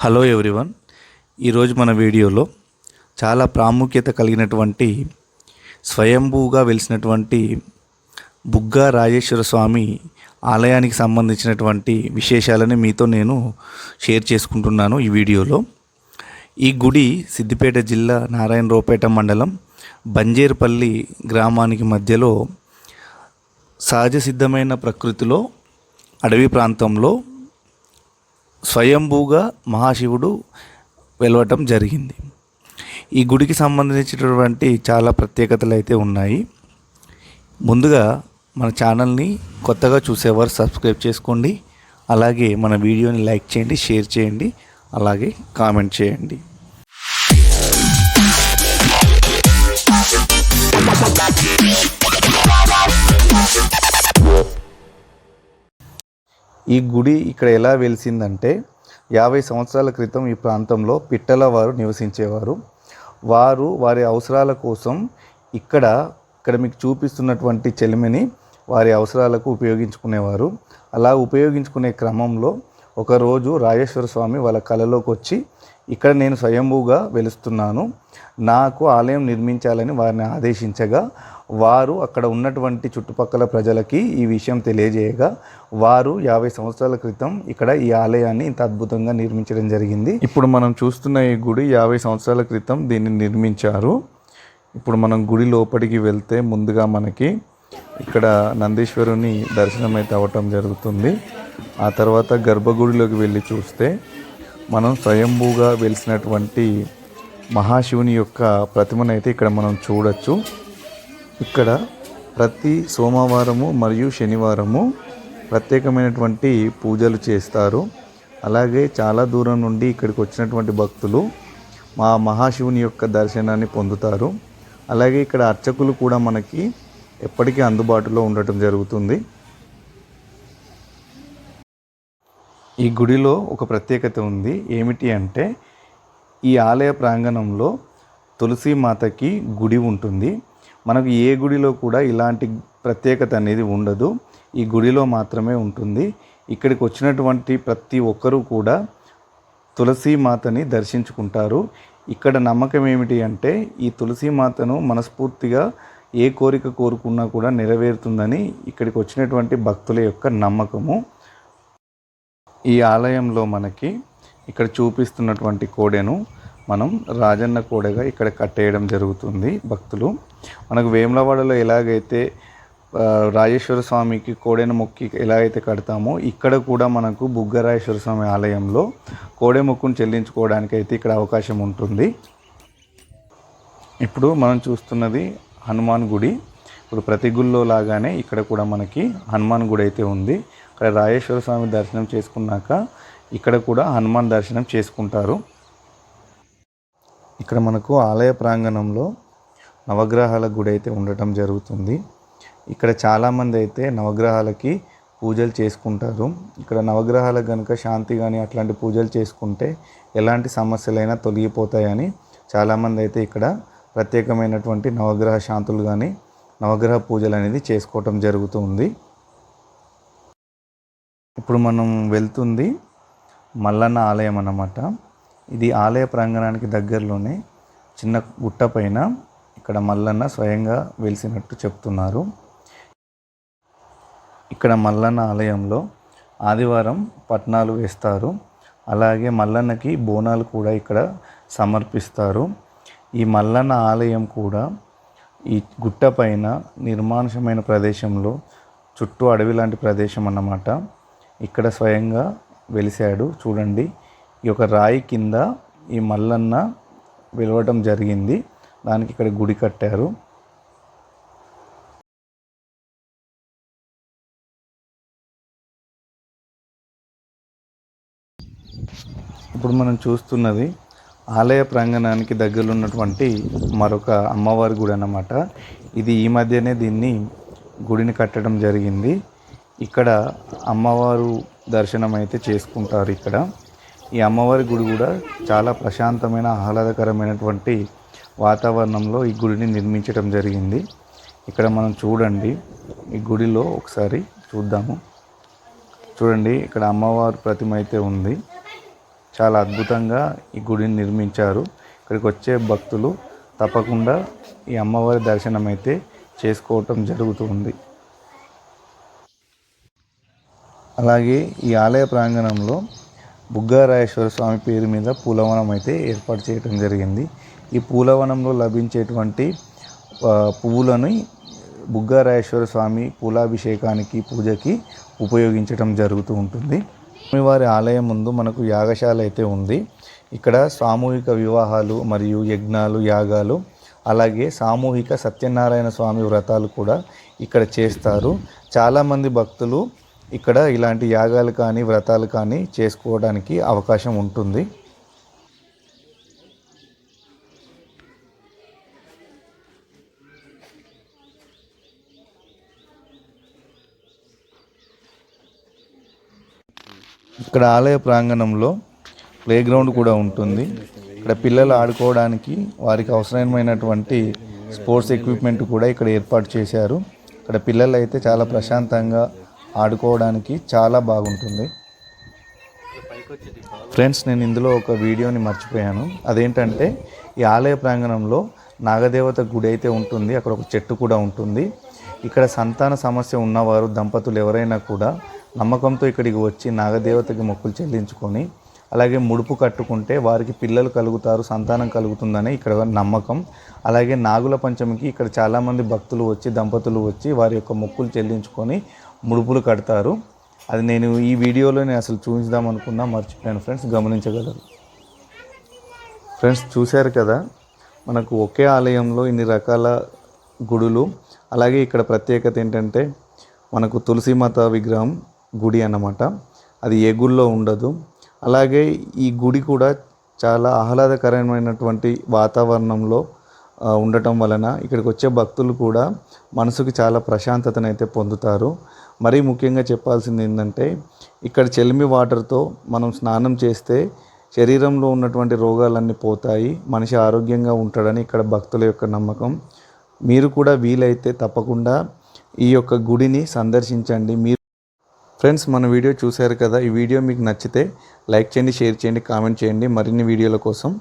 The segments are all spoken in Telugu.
Hello everyone. ఈరోజు మన వీడియోలో చాలా ప్రాముఖ్యత కలిగినటువంటి స్వయంభూగా వెలిసినటువంటి బుగ్గా రాజేశ్వర స్వామి ఆలయానికి సంబంధించినటువంటి విశేషాలని మీతో నేను షేర్ చేసుకుంటున్నాను ఈ వీడియోలో. ఈ గుడి సిద్దిపేట జిల్లా నారాయణరావుపేట మండలం బంజేరుపల్లి గ్రామానికి మధ్యలో సహజ సిద్ధమైన ప్రకృతిలో అడవి ప్రాంతంలో స్వయంభూగా మహాశివుడు వెలవటం జరిగింది. ఈ గుడికి సంబంధించినటువంటి చాలా ప్రత్యేకతలు అయితే ఉన్నాయి. ముందుగా మన ఛానల్ని కొత్తగా చూసేవారు సబ్స్క్రైబ్ చేసుకోండి. అలాగే మన వీడియోని లైక్ చేయండి, షేర్ చేయండి, అలాగే కామెంట్ చేయండి. ఈ గుడి ఇక్కడ ఎలా వెలిసిందంటే 50 సంవత్సరాల క్రితం ఈ ప్రాంతంలో పిట్టల వారు నివసించేవారు. వారి అవసరాల కోసం ఇక్కడ మీకు చూపిస్తున్నటువంటి చెలిమిని వారి అవసరాలకు ఉపయోగించుకునేవారు. అలా ఉపయోగించుకునే క్రమంలో ఒకరోజు రాజేశ్వర స్వామి వాళ్ళ కలలోకి వచ్చి, ఇక్కడ నేను స్వయంభూగా వెలుస్తున్నాను, నాకు ఆలయం నిర్మించాలని వారిని ఆదేశించగా వారు అక్కడ ఉన్నటువంటి చుట్టుపక్కల ప్రజలకి ఈ విషయం తెలియజేయగా వారు 50 సంవత్సరాల క్రితం ఇక్కడ ఈ ఆలయాన్ని ఇంత అద్భుతంగా నిర్మించడం జరిగింది. ఇప్పుడు మనం చూస్తున్న ఈ గుడి 50 సంవత్సరాల క్రితం దీన్ని నిర్మించారు. ఇప్పుడు మనం గుడి లోపలికి వెళ్తే ముందుగా మనకి ఇక్కడ నందీశ్వరుని దర్శనం అయితే అవ్వటం జరుగుతుంది. ఆ తర్వాత గర్భగుడిలోకి వెళ్ళి చూస్తే మనం స్వయంభూగా వెలిసినటువంటి మహాశివుని యొక్క ప్రతిమనైతే ఇక్కడ మనం చూడొచ్చు. ఇక్కడ ప్రతి సోమవారము మరియు శనివారము ప్రత్యేకమైనటువంటి పూజలు చేస్తారు. అలాగే చాలా దూరం నుండి ఇక్కడికి వచ్చినటువంటి భక్తులు మా మహాశివుని యొక్క దర్శనాన్ని పొందుతారు. అలాగే ఇక్కడ అర్చకులు కూడా మనకి ఎప్పటికీ అందుబాటులో ఉండటం జరుగుతుంది. ఈ గుడిలో ఒక ప్రత్యేకత ఉంది. ఏమిటి అంటే ఈ ఆలయ ప్రాంగణంలో తులసీమాతకి గుడి ఉంటుంది. మనకు ఏ గుడిలో కూడా ఇలాంటి ప్రత్యేకత అనేది ఉండదు. ఈ గుడిలో మాత్రమే ఉంటుంది. ఇక్కడికి వచ్చినటువంటి ప్రతి ఒక్కరూ కూడా తులసీమాతని దర్శించుకుంటారు. ఇక్కడ నమ్మకం ఏమిటి అంటే ఈ తులసీమాతను మనస్ఫూర్తిగా ఏ కోరిక కోరుకున్నా కూడా నెరవేరుతుందని ఇక్కడికి వచ్చినటువంటి భక్తుల యొక్క నమ్మకము. ఈ ఆలయంలో మనకి ఇక్కడ చూపిస్తున్నటువంటి కోడెను మనం రాజన్న కోడెగా ఇక్కడ కట్టేయడం జరుగుతుంది. భక్తులు మనకు వేములవాడలో ఎలాగైతే రాజేశ్వర స్వామికి కోడెను మొక్కి ఎలాగైతే కడతామో ఇక్కడ కూడా మనకు బుగ్గరాజేశ్వర స్వామి ఆలయంలో కోడె మొక్కును చెల్లించుకోవడానికి అయితే ఇక్కడ అవకాశం ఉంటుంది. ఇప్పుడు మనం చూస్తున్నది హనుమాన్ గుడి. ఇప్పుడు ప్రతి గుళ్ళో లాగానే ఇక్కడ కూడా మనకి హనుమాన్ గుడి అయితే ఉంది. ఇక్కడ రాజేశ్వర స్వామి దర్శనం చేసుకున్నాక ఇక్కడ కూడా హనుమాన్ దర్శనం చేసుకుంటారు. ఇక్కడ మనకు ఆలయ ప్రాంగణంలో నవగ్రహాల గుడి అయితే ఉండటం జరుగుతుంది. ఇక్కడ చాలామంది అయితే నవగ్రహాలకి పూజలు చేసుకుంటారు. ఇక్కడ నవగ్రహాలకు కనుక శాంతి కానీ అట్లాంటి పూజలు చేసుకుంటే ఎలాంటి సమస్యలైనా తొలగిపోతాయని చాలామంది అయితే ఇక్కడ ప్రత్యేకమైనటువంటి నవగ్రహ శాంతులు కానీ నవగ్రహ పూజలు అనేది చేసుకోవటం జరుగుతుంది. ఇప్పుడు మనం వెళ్తుంది మల్లన్న ఆలయం అన్నమాట. ఇది ఆలయ ప్రాంగణానికి దగ్గరలోనే చిన్న గుట్ట పైన ఇక్కడ మల్లన్న స్వయంగా వెలిసినట్టు చెప్తున్నారు. ఇక్కడ మల్లన్న ఆలయంలో ఆదివారం పట్నాలు వేస్తారు. అలాగే మల్లన్నకి బోనాలు కూడా ఇక్కడ సమర్పిస్తారు. ఈ మల్లన్న ఆలయం కూడా ఈ గుట్ట పైన నిర్మానుషమైన ప్రదేశంలో చుట్టూ అడవి లాంటి ప్రదేశం అన్నమాట. ఇక్కడ స్వయంగా వెలిశాడు. చూడండి, ఈ యొక్క రాయి కింద ఈ మల్లన్న వెలవటం జరిగింది. దానికి ఇక్కడ గుడి కట్టారు. ఇప్పుడు మనం చూస్తున్నది ఆలయ ప్రాంగణానికి దగ్గరలో ఉన్నటువంటి మరొక అమ్మవారి గుడి అన్నమాట. ఇది ఈ మధ్యనే దీన్ని గుడిని కట్టడం జరిగింది. ఇక్కడ అమ్మవారు దర్శనం అయితే చేసుకుంటారు. ఇక్కడ ఈ అమ్మవారి గుడి కూడా చాలా ప్రశాంతమైన ఆహ్లాదకరమైనటువంటి వాతావరణంలో ఈ గుడిని నిర్మించడం జరిగింది. ఇక్కడ మనం చూడండి, ఈ గుడిలో ఒకసారి చూద్దాము. చూడండి, ఇక్కడ అమ్మవారి ప్రతిమ అయితే ఉంది. చాలా అద్భుతంగా ఈ గుడిని నిర్మించారు. ఇక్కడికి వచ్చే భక్తులు తప్పకుండా ఈ అమ్మవారి దర్శనం అయితే చేసుకోవటం జరుగుతుంది. అలాగే ఈ ఆలయ ప్రాంగణంలో బుగ్గారాయేశ్వర స్వామి పేరు మీద పూలవనం అయితే ఏర్పాటు చేయడం జరిగింది. ఈ పూలవనంలో లభించేటువంటి పువ్వులను బుగ్గారాయేశ్వర స్వామి పూలాభిషేకానికి పూజకి ఉపయోగించడం జరుగుతూ ఉంటుంది. స్వామివారి ఆలయం ముందు మనకు యాగశాల అయితే ఉంది. ఇక్కడ సామూహిక వివాహాలు మరియు యజ్ఞాలు, యాగాలు, అలాగే సామూహిక సత్యనారాయణ స్వామి వ్రతాలు కూడా ఇక్కడ చేస్తారు. చాలామంది భక్తులు ఇక్కడ ఇలాంటి యాగాలు కానీ వ్రతాలు కానీ చేసుకోవడానికి అవకాశం ఉంటుంది. ఇక్కడ ఆలయ ప్రాంగణంలో ప్లే గ్రౌండ్ కూడా ఉంటుంది. ఇక్కడ పిల్లలు ఆడుకోవడానికి వారికి అవసరమైనటువంటి స్పోర్ట్స్ ఎక్విప్మెంట్ కూడా ఇక్కడ ఏర్పాటు చేశారు. ఇక్కడ పిల్లలు అయితే చాలా ప్రశాంతంగా ఆడుకోవడానికి చాలా బాగుంటుంది. ఫ్రెండ్స్, నేను ఇందులో ఒక వీడియోని మర్చిపోయాను. అదేంటంటే ఈ ఆలయ ప్రాంగణంలో నాగదేవత గుడి అయితే ఉంటుంది. అక్కడ ఒక చెట్టు కూడా ఉంటుంది. ఇక్కడ సంతాన సమస్య ఉన్నవారు దంపతులు ఎవరైనా కూడా నమ్మకంతో ఇక్కడికి వచ్చి నాగదేవతకి మొక్కులు చెల్లించుకొని అలాగే ముడుపు కట్టుకుంటే వారికి పిల్లలు కలుగుతారు, సంతానం కలుగుతుందని ఇక్కడ నమ్మకం. అలాగే నాగుల పంచమికి ఇక్కడ చాలామంది భక్తులు వచ్చి దంపతులు వచ్చి వారి యొక్క మొక్కులు చెల్లించుకొని ముడుపులు కడతారు. అది నేను ఈ వీడియోలో అసలు చూపించుదాం అనుకున్నా, మర్చిపోయాను. ఫ్రెండ్స్, గమనించగలరు. ఫ్రెండ్స్, చూశారు కదా, మనకు ఒకే ఆలయంలో ఇన్ని రకాల గుడులు. అలాగే ఇక్కడ ప్రత్యేకత ఏంటంటే మనకు తులసీమాత విగ్రహం గుడి అన్నమాట. అది ఏ గుడిలో ఉండదు. అలాగే ఈ గుడి కూడా చాలా ఆహ్లాదకరమైనటువంటి వాతావరణంలో ఉండటం వలన ఇక్కడికి వచ్చే భక్తులు కూడా మనసుకి చాలా ప్రశాంతతను అయితే పొందుతారు. మరీ ముఖ్యంగా చెప్పాల్సింది ఏంటంటే ఇక్కడ చెలిమి వాటర్తో మనం స్నానం చేస్తే శరీరంలో ఉన్నటువంటి రోగాలన్నీ పోతాయి, మనిషి ఆరోగ్యంగా ఉంటాడని ఇక్కడ భక్తుల యొక్క నమ్మకం. మీరు కూడా వీలైతే తప్పకుండా ఈ యొక్క గుడిని సందర్శించండి. ఫ్రెండ్స్, మన వీడియో చూశారు కదా. ఈ వీడియో మీకు నచ్చితే లైక్ చేయండి, షేర్ చేయండి, కామెంట్ చేయండి మరిన్ని వీడియోల కోసం.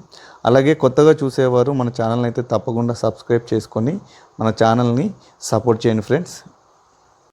అలాగే కొత్తగా చూసేవారు మన ఛానల్ని అయితే తప్పకుండా సబ్స్క్రైబ్ చేసుకొని మన ఛానల్ని సపోర్ట్ చేయండి ఫ్రెండ్స్.